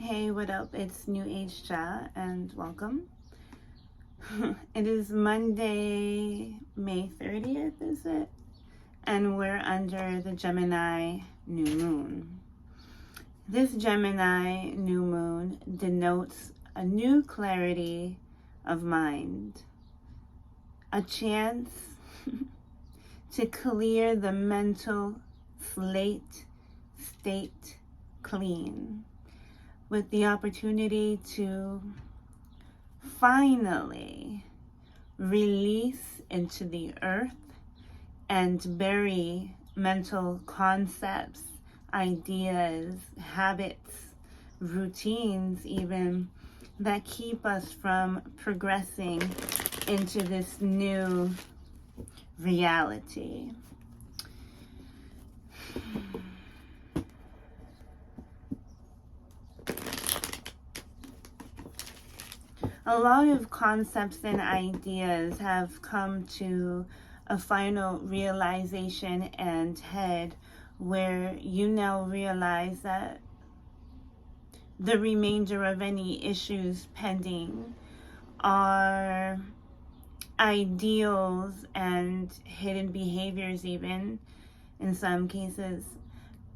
Hey, what up? It's New Age Cha, and welcome. It is Monday, May 30th, is it? And we're under the Gemini new moon. This Gemini new moon denotes a new clarity of mind, a chance to clear the mental state clean, with the opportunity to finally release into the earth and bury mental concepts, ideas, habits, routines even, that keep us from progressing into this new reality. A lot of concepts and ideas have come to a final realization and head where you now realize that the remainder of any issues pending are ideals and hidden behaviors, even in some cases,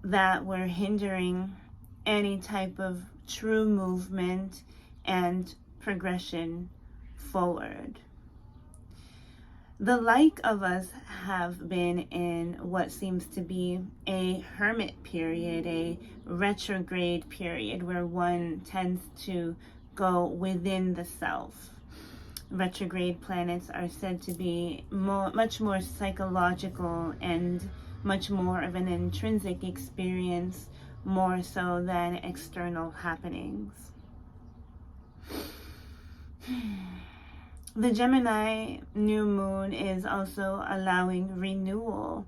that were hindering any type of true movement and progression forward. The like of us have been in what seems to be a hermit period, a retrograde period, where one tends to go within the self. Retrograde planets are said to be much more psychological and much more of an intrinsic experience, more so than external happenings. The Gemini new moon is also allowing renewal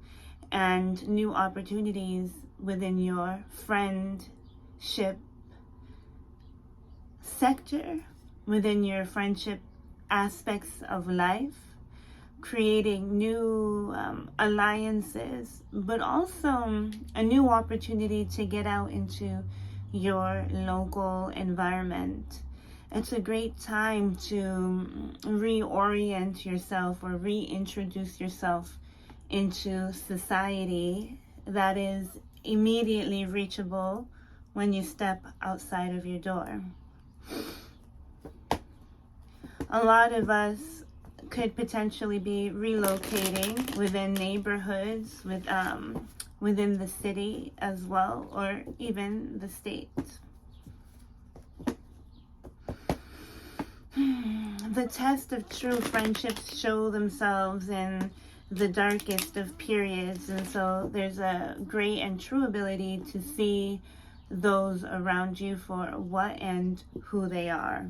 and new opportunities within your friendship sector, within your friendship aspects of life, creating new alliances, but also a new opportunity to get out into your local environment. It's a great time to reorient yourself or reintroduce yourself into society that is immediately reachable when you step outside of your door. A lot of us could potentially be relocating within neighborhoods, within the city as well, or even the state. The test of true friendships show themselves in the darkest of periods, and so there's a great and true ability to see those around you for what and who they are.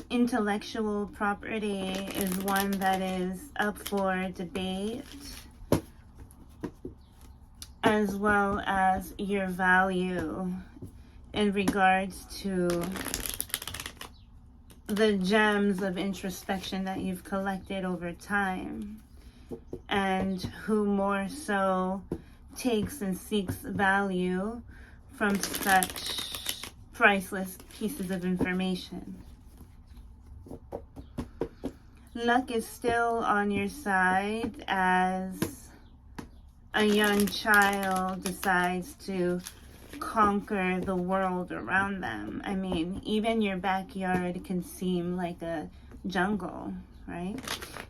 Intellectual property is one that is up for debate, as well as your value in regards to the gems of introspection that you've collected over time, and who more so takes and seeks value from such priceless pieces of information. Luck is still on your side as a young child decides to conquer the world around them. I mean, even your backyard can seem like a jungle, right?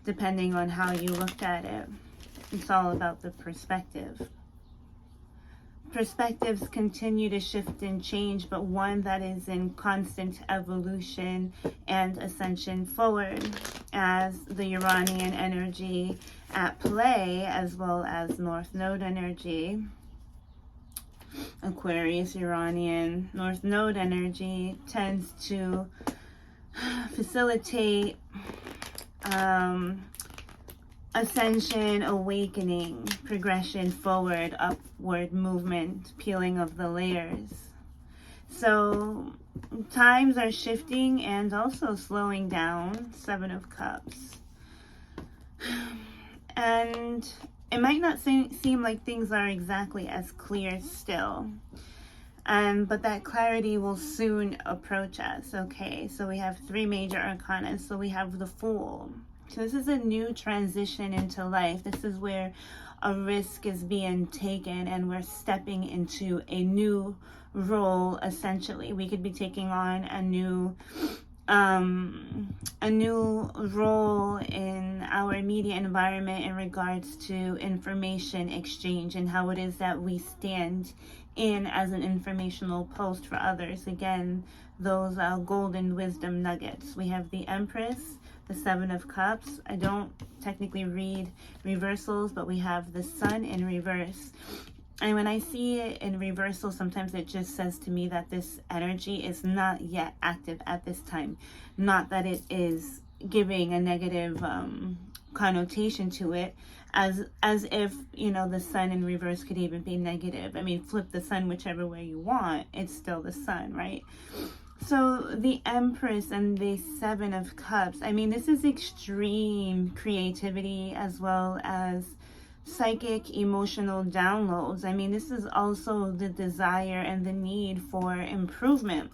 Depending on how you looked at it. It's all about the perspective. Perspectives continue to shift and change, but one that is in constant evolution and ascension forward, as the Uranian energy at play, as well as North Node energy. Aquarius, Uranian, North Node energy tends to facilitate ascension, awakening, progression forward, upward movement, peeling of the layers. So times are shifting and also slowing down. 7 of Cups. And it might not seem like things are exactly as clear still. But that clarity will soon approach us. Okay, so we have 3 major arcana. So we have the Fool. So this is a new transition into life. This is where a risk is being taken and we're stepping into a new role. Essentially, we could be taking on a new role in our immediate environment in regards to information exchange and how it is that we stand in as an informational post for others. Again, those golden wisdom nuggets. We have the Empress, the 7 of Cups. I don't technically read reversals, but we have the Sun in reverse. And when I see it in reversal, sometimes it just says to me that this energy is not yet active at this time. Not that it is giving a negative connotation to it, as if, you know, the Sun in reverse could even be negative. I mean, flip the Sun whichever way you want, it's still the Sun, right? So the Empress and the 7 of Cups, I mean, this is extreme creativity as well as psychic emotional downloads. I mean, this is also the desire and the need for improvement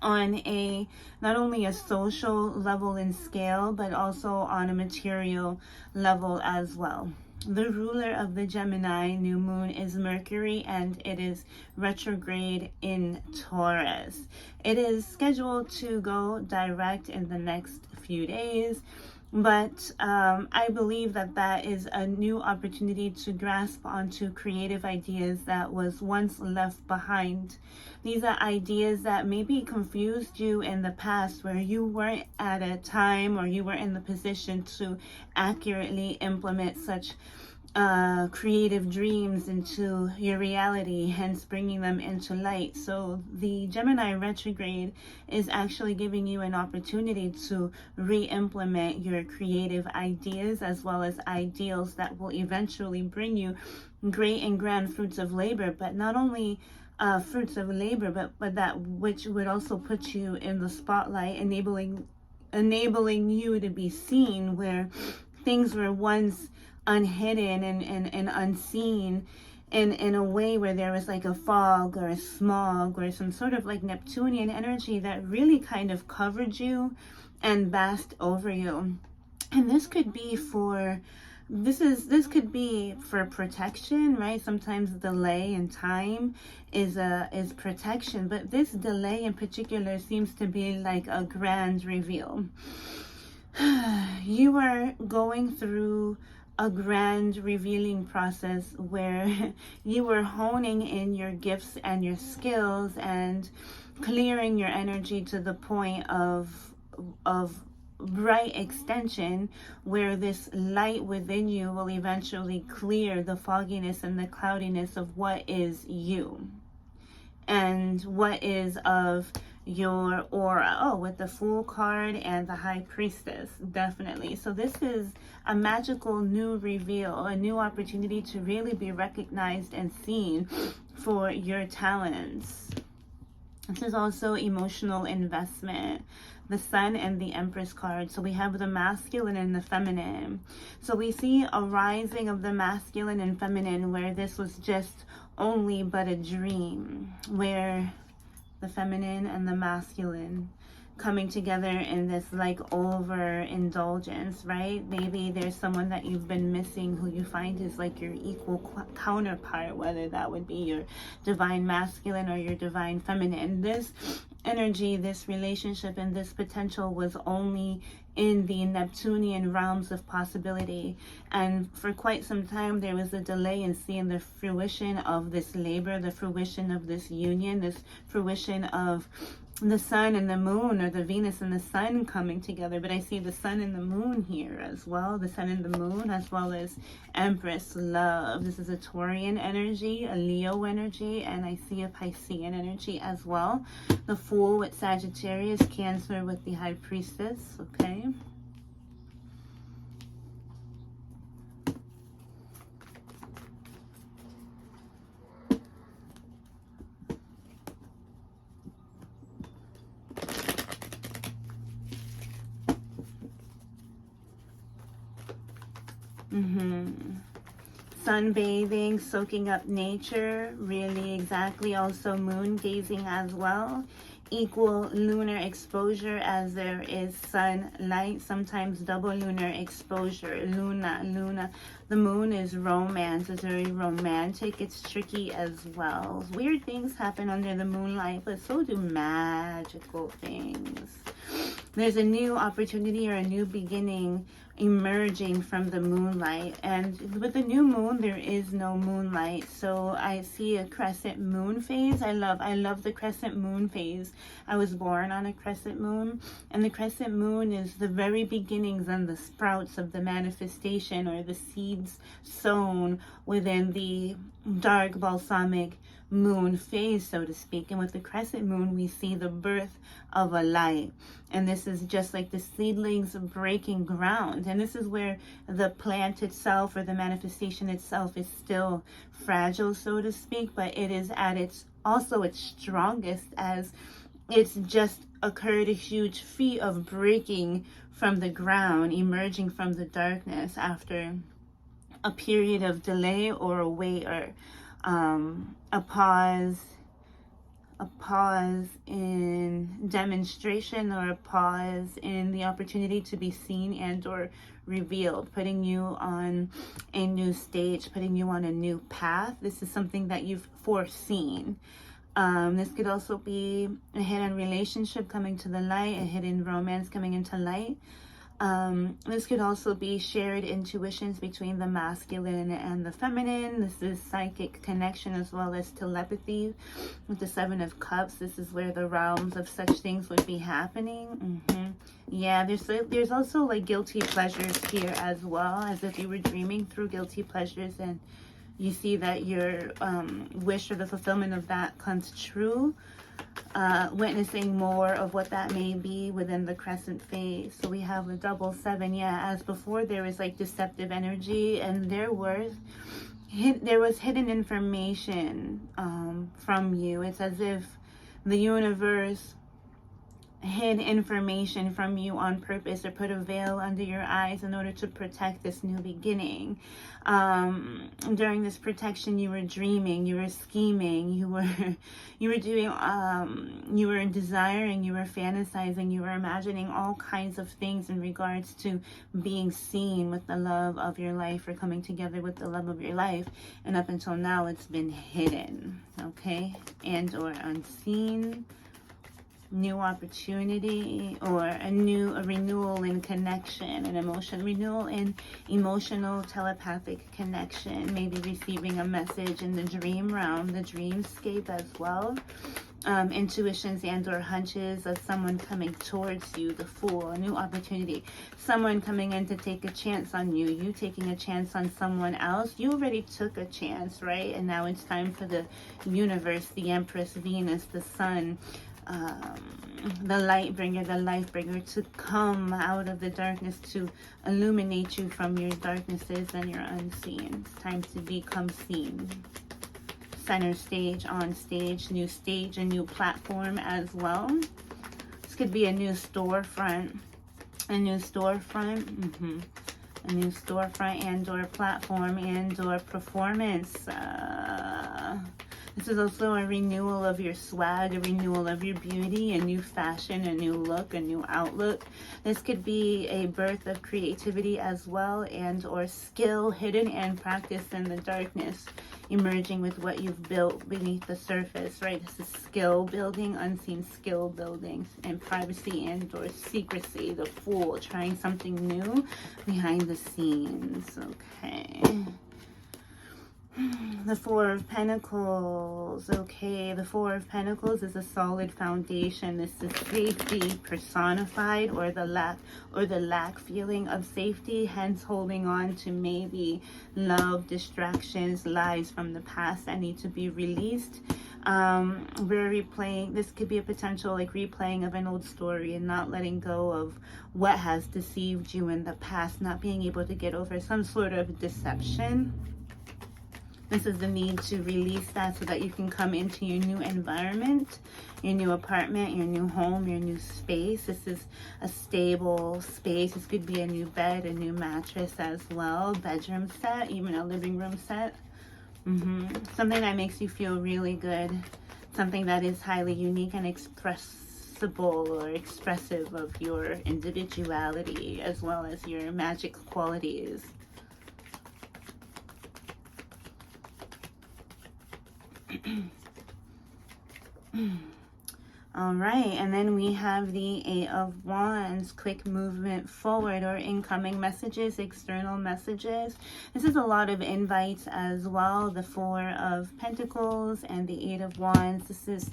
on a not only a social level and scale, but also on a material level as well. The ruler of the Gemini new moon is Mercury, and it is retrograde in Taurus. It is scheduled to go direct in the next few days. But I believe that that is a new opportunity to grasp onto creative ideas that was once left behind. These are ideas that maybe confused you in the past, where you weren't at a time or you weren't in the position to accurately implement such creative dreams into your reality, hence bringing them into light. So the Gemini retrograde is actually giving you an opportunity to re-implement your creative ideas as well as ideals that will eventually bring you great and grand fruits of labor, but not only fruits of labor, but that which would also put you in the spotlight, enabling you to be seen where things were once unhidden and unseen in a way where there was like a fog or a smog or some sort of like Neptunian energy that really kind of covered you and basked over you. And this could be for protection, right? Sometimes delay in time is protection, but this delay in particular seems to be like a grand reveal. You are going through a grand revealing process where you were honing in your gifts and your skills and clearing your energy to the point of bright extension, where this light within you will eventually clear the fogginess and the cloudiness of what is you and what is of your aura. Oh, with the Fool card and the High Priestess, definitely. So this is a magical new reveal, a new opportunity to really be recognized and seen for your talents. This is also emotional investment. The Sun and the Empress card. So we have the masculine and the feminine. So we see a rising of the masculine and feminine where this was just only but a dream, where the feminine and the masculine coming together in this like overindulgence, right? Maybe there's someone that you've been missing who you find is like your equal counterpart, whether that would be your divine masculine or your divine feminine. This energy, this relationship, and this potential was only in the Neptunian realms of possibility. And for quite some time, there was a delay in seeing the fruition of this labor, the fruition of this union, this fruition of the sun and the moon, or the Venus and the sun coming together. But I see the sun and the moon here as well, the sun and the moon, as well as Empress love. This is a Taurian energy, a Leo energy, and I see a Piscean energy as well. The Fool with Sagittarius, Cancer with the High Priestess. Okay. sunbathing, soaking up nature, really exactly. Also moon gazing as well. Equal lunar exposure as there is sunlight, sometimes double lunar exposure. Luna. The moon is romance. It's very romantic. It's tricky as well. Weird things happen under the moonlight, but so do magical things. There's a new opportunity or a new beginning emerging from the moonlight, and with the new moon there is no moonlight, so I see a crescent moon phase. I love the crescent moon phase. I was born on a crescent moon, and the crescent moon is the very beginnings and the sprouts of the manifestation, or the seeds sown within the dark balsamic moon phase, so to speak. And with the crescent moon we see the birth of a light, and this is just like the seedlings breaking ground, and this is where the plant itself, or the manifestation itself, is still fragile, so to speak, but it is at its strongest, as it's just occurred a huge feat of breaking from the ground, emerging from the darkness after a period of delay or a wait, or a pause in demonstration, or a pause in the opportunity to be seen and or revealed, putting you on a new stage, putting you on a new path. This is something that you've foreseen. This could also be a hidden relationship coming to the light, a hidden romance coming into light. This could also be shared intuitions between the masculine and the feminine. This is psychic connection as well as telepathy. With the Seven of Cups, this is where the realms of such things would be happening. Yeah, there's also like guilty pleasures here as well, as if you were dreaming through guilty pleasures and you see that your wish or the fulfillment of that comes true. Witnessing more of what that may be within the crescent phase. So we have a double seven. Yeah, as before, there was like deceptive energy, and there was hidden information from you. It's as if the universe hid information from you on purpose, or put a veil under your eyes in order to protect this new beginning. During this protection, you were dreaming, you were scheming, you were doing, you were desiring, you were fantasizing, you were imagining all kinds of things in regards to being seen with the love of your life, or coming together with the love of your life. And up until now, it's been hidden, okay, and or unseen. New opportunity, or a renewal in connection, an emotion renewal in emotional telepathic connection, maybe receiving a message in the dream realm, the dreamscape as well. Intuitions and or hunches of someone coming towards you, the Fool, a new opportunity, someone coming in to take a chance on you, you taking a chance on someone else. You already took a chance, right? And now it's time for the universe, the Empress, Venus, the Sun, the light bringer, the life bringer, to come out of the darkness, to illuminate you from your darknesses and your unseen. It's time to become seen. Center stage, on stage, a new platform as well. This could be a new storefront, a new storefront and or platform and or performance. This is also a renewal of your swag, a renewal of your beauty, a new fashion, a new look, a new outlook. This could be a birth of creativity as well, and or skill hidden and practiced in the darkness, emerging with what you've built beneath the surface, right? This is skill building, unseen skill building, and privacy and or secrecy. The Fool, trying something new behind the scenes, okay. The Four of Pentacles. Okay, the Four of Pentacles is a solid foundation. This is safety personified, or the lack feeling of safety, hence holding on to maybe love, distractions, lies from the past that need to be released. We're replaying, this could be a potential like replaying of an old story, and not letting go of what has deceived you in the past, not being able to get over some sort of deception. This is the need to release that so that you can come into your new environment, your new apartment, your new home, your new space. This is a stable space. This could be a new bed, a new mattress as well, bedroom set, even a living room set. Something that makes you feel really good. Something that is highly unique and expressible or expressive of your individuality as well as your magic qualities. All right, and then we have the Eight of Wands, quick movement forward or incoming messages, external messages. This is a lot of invites as well. The Four of Pentacles and the Eight of Wands. This is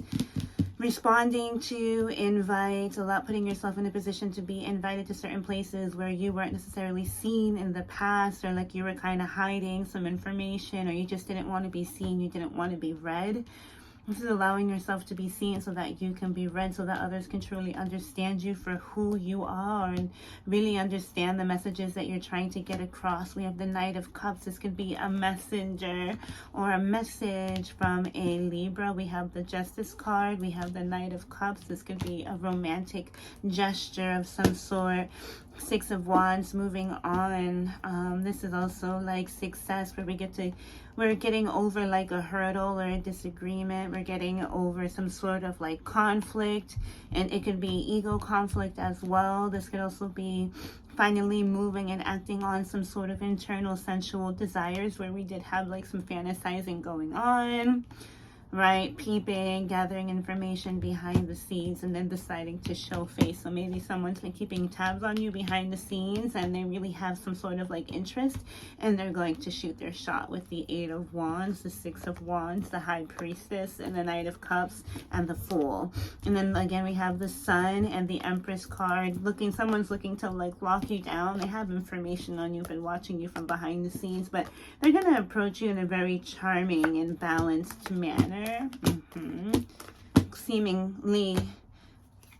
responding to invites, a lot putting yourself in a position to be invited to certain places where you weren't necessarily seen in the past, or like you were kind of hiding some information, or you just didn't want to be seen, you didn't want to be read. This is allowing yourself to be seen so that you can be read, so that others can truly understand you for who you are and really understand the messages that you're trying to get across. We have the Knight of Cups. This could be a messenger or a message from a Libra. We have the Justice card. We have the Knight of Cups. This could be a romantic gesture of some sort. Six of Wands, moving on. This is also like success, where we're getting over like a hurdle or a disagreement. We're getting over some sort of like conflict, and it could be ego conflict as well. This could also be finally moving and acting on some sort of internal sensual desires, where we did have like some fantasizing going on. Right, peeping, gathering information behind the scenes, and then deciding to show face. So maybe someone's been keeping tabs on you behind the scenes, and they really have some sort of like interest, and they're going to shoot their shot with the Eight of Wands, the Six of Wands, the High Priestess, and the Knight of Cups, and the Fool. And then again, we have the Sun and the Empress card. Someone's looking to like lock you down. They have information on you, been watching you from behind the scenes, but they're going to approach you in a very charming and balanced manner. Seemingly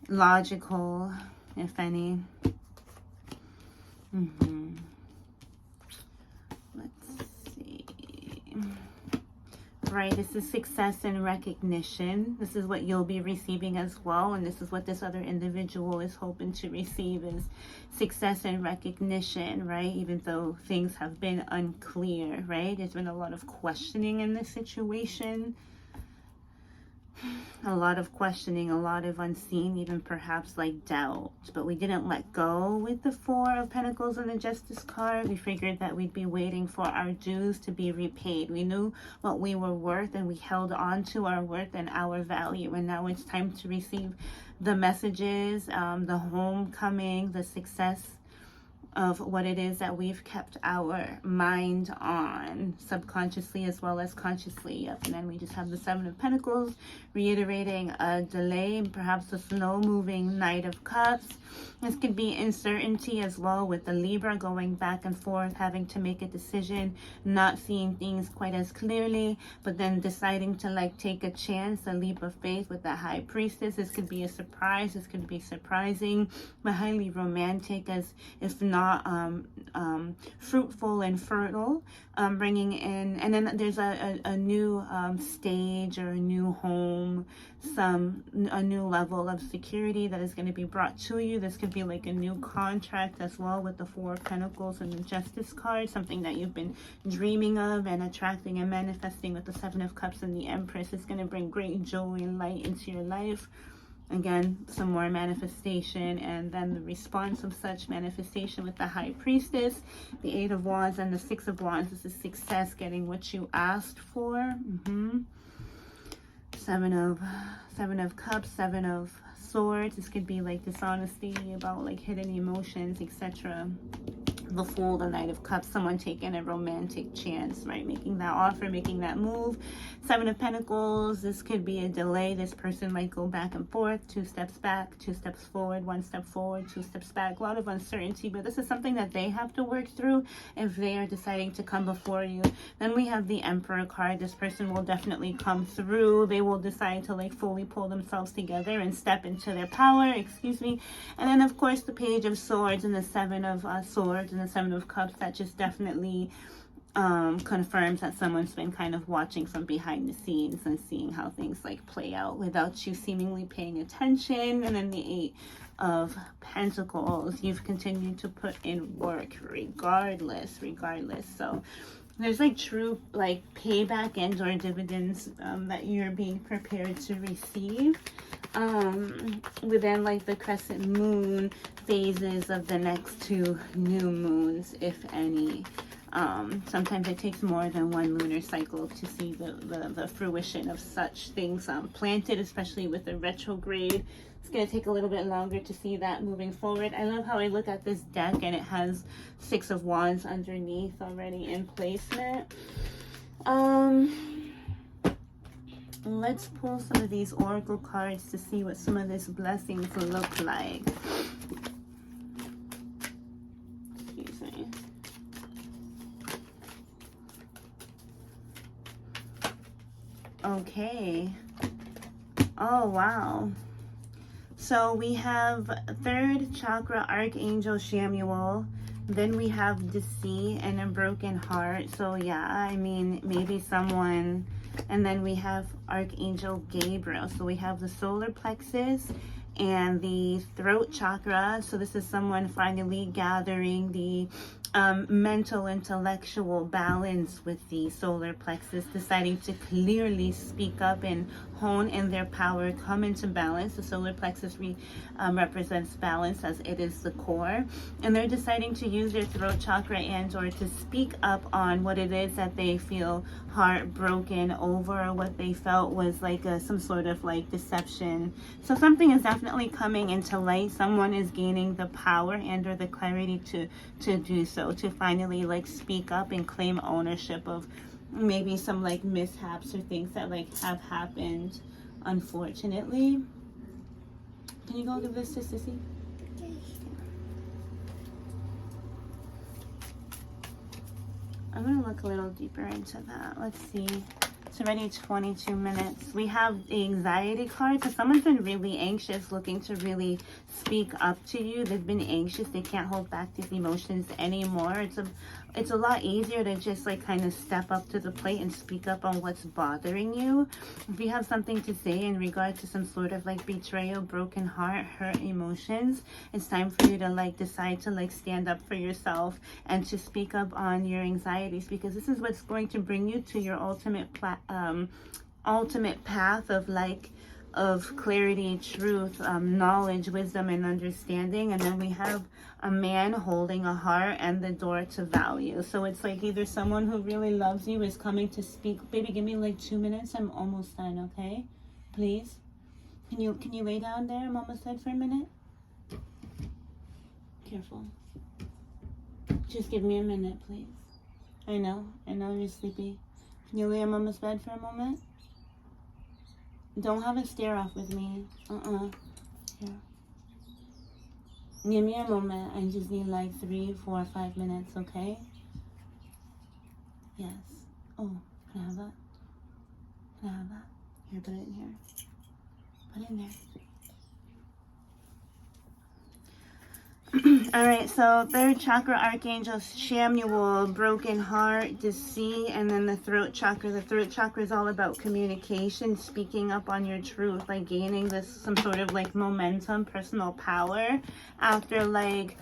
logical, if any. Let's see. Right, this is success and recognition. This is what you'll be receiving as well, and this is what this other individual is hoping to receive, is success and recognition, right? Even though things have been unclear, right? There's been a lot of questioning in this situation. A lot of questioning, a lot of unseen, even perhaps like doubt. But we didn't let go with the Four of Pentacles and the Justice card. We figured that we'd be waiting for our dues to be repaid. We knew what we were worth, and we held on to our worth and our value. And now it's time to receive the messages, the homecoming, the success of what it is that we've kept our mind on, subconsciously as well as consciously. Yep. And then we just have the Seven of Pentacles, reiterating a delay, perhaps a slow-moving Knight of Cups. This could be uncertainty as well, with the Libra going back and forth, having to make a decision, not seeing things quite as clearly, but then deciding to like take a chance, a leap of faith with the High Priestess. This could be a surprise. This could be surprising, but highly romantic, as if not fruitful and fertile, bringing in. And then there's a new stage or a new home, a new level of security that is going to be brought to you. This could be like a new contract as well, with the Four of Pentacles and the Justice card, something that you've been dreaming of and attracting and manifesting with the Seven of Cups and the Empress. Is going to bring great joy and light into your life. Again, some more manifestation, and then the response of such manifestation with the High Priestess, the Eight of Wands, and the Six of Wands. This is success, getting what you asked for. Seven of Cups, Seven of Swords. This could be like dishonesty about like hidden emotions, etc. The Fool, the Knight of Cups, someone taking a romantic chance, right? Making that offer, making that move. Seven of Pentacles, this could be a delay. This person might go back and forth, 2 steps back, 2 steps forward, 1 step forward, 2 steps back. A lot of uncertainty, but this is something that they have to work through if they are deciding to come before you. Then we have the Emperor card. This person will definitely come through. They will decide to like fully pull themselves together and step into their power, And then of course the Page of Swords and the Seven of Swords and the Seven of Cups, that just definitely confirms that someone's been kind of watching from behind the scenes and seeing how things like play out without you seemingly paying attention. And then the Eight of Pentacles, you've continued to put in work regardless. So there's like true like payback and or dividends that you're being prepared to receive within like the crescent moon phases of the next 2 new moons, if any. Sometimes it takes more than one lunar cycle to see the fruition of such things planted, especially with the retrograde. It's going to take a little bit longer to see that moving forward. I love how I look at this deck and it has 6 of Wands underneath already in placement. Let's pull some of these oracle cards to see what some of these blessings look like. Excuse me. Okay. Oh, wow. So we have 3rd chakra Archangel Samuel. Then we have deceit and a broken heart. So yeah, I mean, maybe someone. And then we have Archangel Gabriel. So we have the solar plexus and the throat chakra. So this is someone finally gathering the mental, intellectual balance with the solar plexus, deciding to clearly speak up and hone in their power, come into balance. The solar plexus represents balance, as it is the core, and they're deciding to use their throat chakra and or to speak up on what it is that they feel heartbroken over, or what they felt was like some sort of like deception. So something is definitely coming into light. Someone is gaining the power and or the clarity to do so, to finally like speak up and claim ownership of maybe some like mishaps or things that like have happened, unfortunately. Can you go give this to Sissy? I'm gonna look a little deeper into that. Let's see. It's already 22 minutes. We have the anxiety card. So someone's been really anxious, looking to really speak up to you. They've been anxious. They can't hold back these emotions anymore. It's a lot easier to just like kind of step up to the plate and speak up on what's bothering you. If you have something to say in regard to some sort of like betrayal, broken heart, hurt emotions, it's time for you to like decide to like stand up for yourself and to speak up on your anxieties, because this is what's going to bring you to your ultimate path of like of clarity, truth, knowledge, wisdom, and understanding. And then we have a man holding a heart and the door to value. So it's like either someone who really loves you is coming to speak. Baby, give me like 2 minutes. I'm almost done, okay? Please. Can you lay down there? I'm almost done for a minute. Careful. Just give me a minute, please. I know you're sleepy. Can you lay on Mama's bed for a moment? Don't have a stare off with me. Here. Give me a moment. I just need like 3, 4, 5 minutes, okay? Yes. Oh, can I have that? Can I have that? Here, put it in here. Put it in there. All right, so 3rd chakra Archangel Samuel, broken heart, deceit, and then the throat chakra. The throat chakra is all about communication, speaking up on your truth, like gaining some sort of like momentum, personal power after like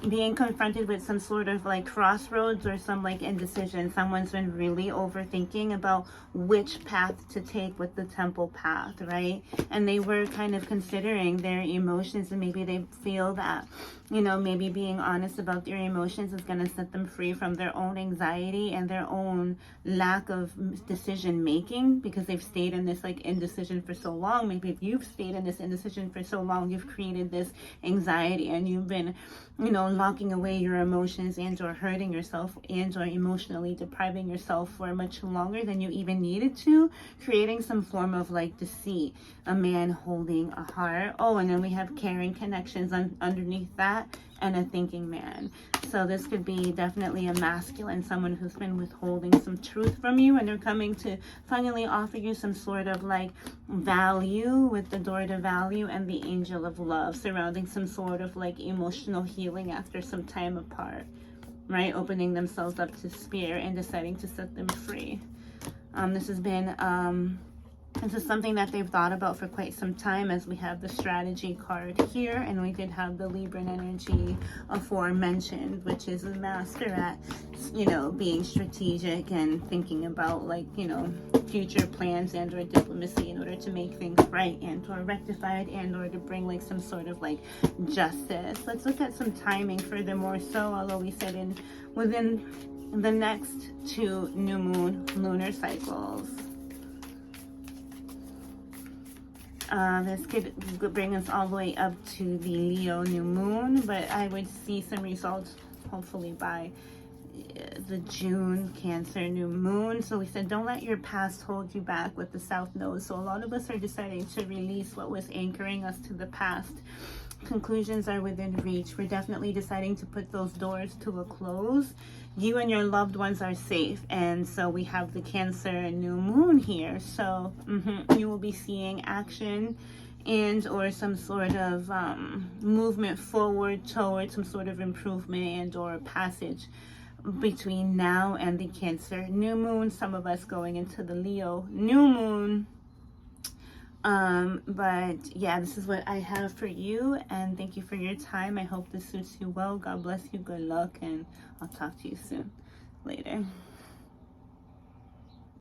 being confronted with some sort of like crossroads or some like indecision. Someone's been really overthinking about which path to take with the temple path, right? And they were kind of considering their emotions, and maybe they feel that, you know, maybe being honest about their emotions is going to set them free from their own anxiety and their own lack of decision making, because they've stayed in this like indecision for so long. Maybe if you've stayed in this indecision for so long, you've created this anxiety and you've been, you know, locking away your emotions and or hurting yourself and or emotionally depriving yourself for much longer than you even needed to, creating some form of like deceit. A man holding a heart. Oh, and then we have caring connections underneath that, and a thinking man. So this could be definitely a masculine, someone who's been withholding some truth from you, and they're coming to finally offer you some sort of like value with the door to value and the angel of love, surrounding some sort of like emotional healing after some time apart. right? Opening themselves up to spirit and deciding to set them free. This has been this is something that they've thought about for quite some time, as we have the strategy card here, and we did have the Libran energy aforementioned, which is a master at, you know, being strategic and thinking about, like, you know, future plans and or diplomacy in order to make things right and or rectified and or to bring like some sort of like justice. Let's look at some timing furthermore. So although we said within the next 2 new moon lunar cycles, this could bring us all the way up to the Leo new moon, but I would see some results hopefully by the June Cancer new moon. So we said don't let your past hold you back with the South Node. So a lot of us are deciding to release what was anchoring us to the past. Conclusions are within reach. We're definitely deciding to put those doors to a close. You and your loved ones are safe, and so we have the Cancer new moon here. So you will be seeing action and or some sort of movement forward towards some sort of improvement and or passage between now and the Cancer new moon. Some of us going into the Leo new moon. But yeah, this is what I have for you, and thank you for your time. I hope this suits you well. God bless you, good luck, and I'll talk to you soon. Later.